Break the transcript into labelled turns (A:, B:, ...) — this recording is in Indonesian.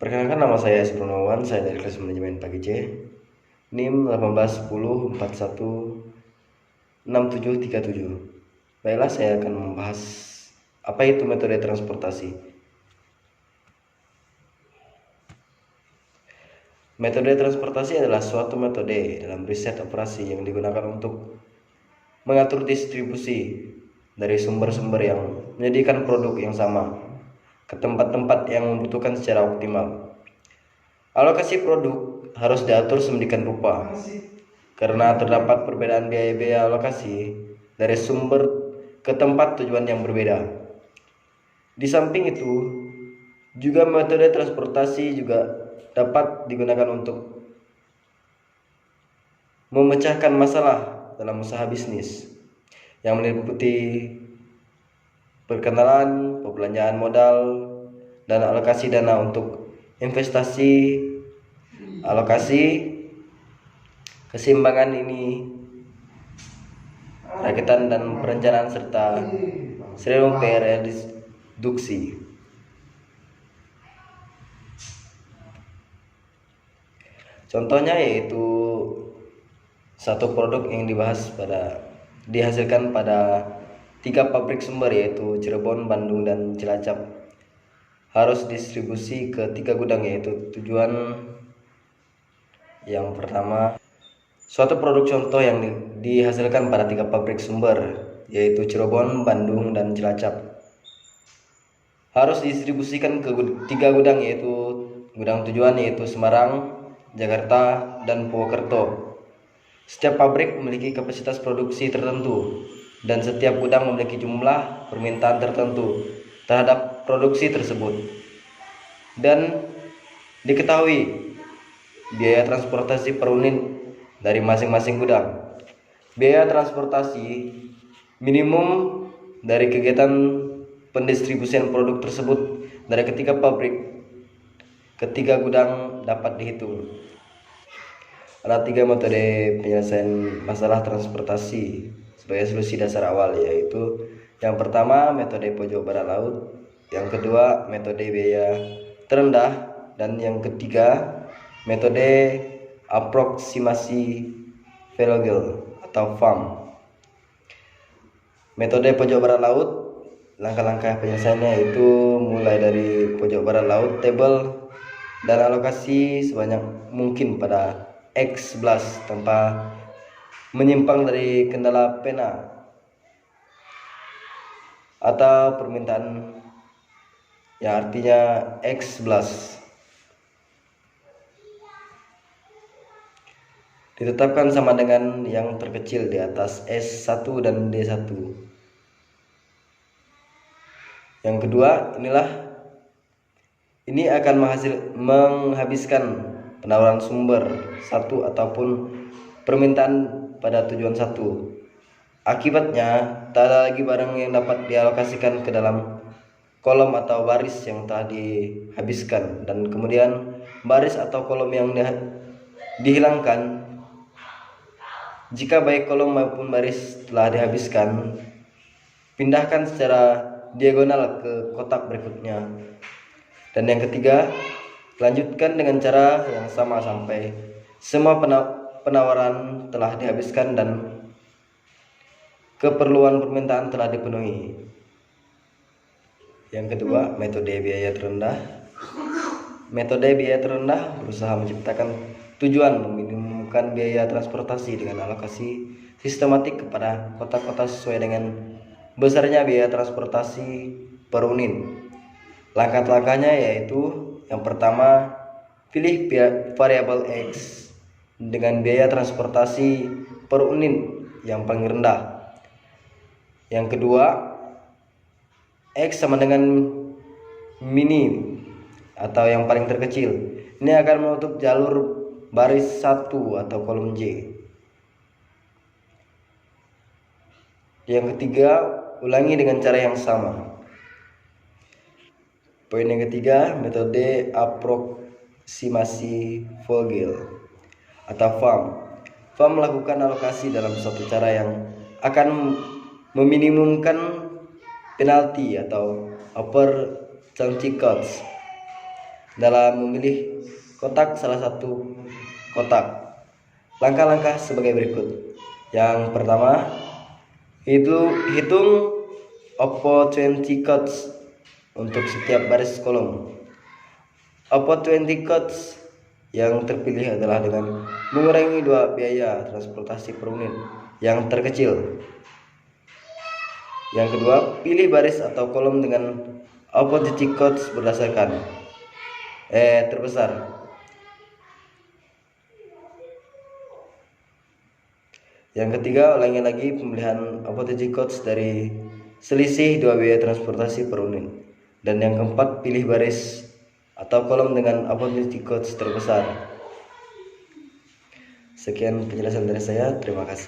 A: Perkenalkan, nama saya Purnowan, saya dari kelas manajemen pagi C, NIM 1810416737. Baiklah, saya akan membahas apa itu metode transportasi. Metode transportasi adalah suatu metode dalam riset operasi yang digunakan untuk mengatur distribusi dari sumber-sumber yang menyediakan produk yang sama ke tempat-tempat yang membutuhkan secara optimal. Alokasi produk harus diatur sedemikian rupa karena terdapat perbedaan biaya-biaya alokasi dari sumber ke tempat tujuan yang berbeda. Di samping itu, juga metode transportasi juga dapat digunakan untuk memecahkan masalah dalam usaha bisnis yang meliputi perkenalan, pembelanjaan modal, dan alokasi dana untuk investasi. Alokasi keseimbangan ini, rakitan dan perencanaan serta reduksi. Contohnya yaitu satu produk yang dihasilkan pada 3 pabrik sumber, yaitu Cirebon, Bandung, dan Cilacap, harus distribusi ke 3 gudang, yaitu tujuan yang pertama. Suatu produk contoh yang dihasilkan pada 3 pabrik sumber, yaitu Cirebon, Bandung, dan Cilacap, harus didistribusikan ke 3 gudang, yaitu gudang tujuan yaitu Semarang, Jakarta, dan Purwokerto. Setiap pabrik memiliki kapasitas produksi tertentu dan setiap gudang memiliki jumlah permintaan tertentu terhadap produksi tersebut. Dan diketahui biaya transportasi per unit dari masing-masing gudang. Biaya transportasi minimum dari kegiatan pendistribusian produk tersebut dari ketiga pabrik ke 3 gudang dapat dihitung. Ada 3 metode penyelesaian masalah transportasi sebagai solusi dasar awal, yaitu yang pertama metode pojok barat laut, yang kedua metode biaya terendah, dan yang ketiga metode aproksimasi Vogel atau FAM. Metode pojok barat laut, langkah-langkah penyelesaiannya yaitu mulai dari pojok barat laut, tabel dan alokasi sebanyak mungkin pada X11 tanpa menyimpang dari kendala pena atau permintaan yang artinya X11 ditetapkan sama dengan yang terkecil di atas S1 dan D1. Yang kedua, ini akan menghabiskan penawaran sumber satu ataupun permintaan pada tujuan satu. Akibatnya, tak ada lagi barang yang dapat dialokasikan ke dalam kolom atau baris yang telah dihabiskan, dan kemudian baris atau kolom yang dihilangkan. Jika baik kolom maupun baris telah dihabiskan, pindahkan secara diagonal ke kotak berikutnya. Dan yang ketiga, lanjutkan dengan cara yang sama sampai semua penawaran telah dihabiskan dan keperluan permintaan telah dipenuhi. Yang kedua, metode biaya terendah. Metode biaya terendah berusaha menciptakan tujuan meminimumkan biaya transportasi dengan alokasi sistematik kepada kota-kota sesuai dengan besarnya biaya transportasi per unit. Langkah-langkahnya yaitu yang pertama, pilih variabel X dengan biaya transportasi per unit yang paling rendah. Yang kedua, X sama dengan mini atau yang paling terkecil. Ini akan menutup jalur baris 1 atau kolom J. Yang ketiga, ulangi dengan cara yang sama. Poin yang ketiga, metode aproksimasi Vogel atau FAM. FAM melakukan alokasi dalam suatu cara yang akan meminimumkan penalti atau opportunity cost dalam memilih kotak salah satu kotak. Langkah-langkah sebagai berikut. Yang pertama, hitung opportunity codes untuk setiap baris kolom. Opportunity codes yang terpilih adalah dengan mengurangi 2 biaya transportasi per unit yang terkecil. Yang kedua, pilih baris atau kolom dengan opportunity codes berdasarkan terbesar. Yang ketiga, ulangi lagi pemilihan opportunity codes dari selisih 2 biaya transportasi per unit. Dan yang keempat, pilih baris atau kolom dengan opportunity codes terbesar. Sekian penjelasan dari saya, terima kasih.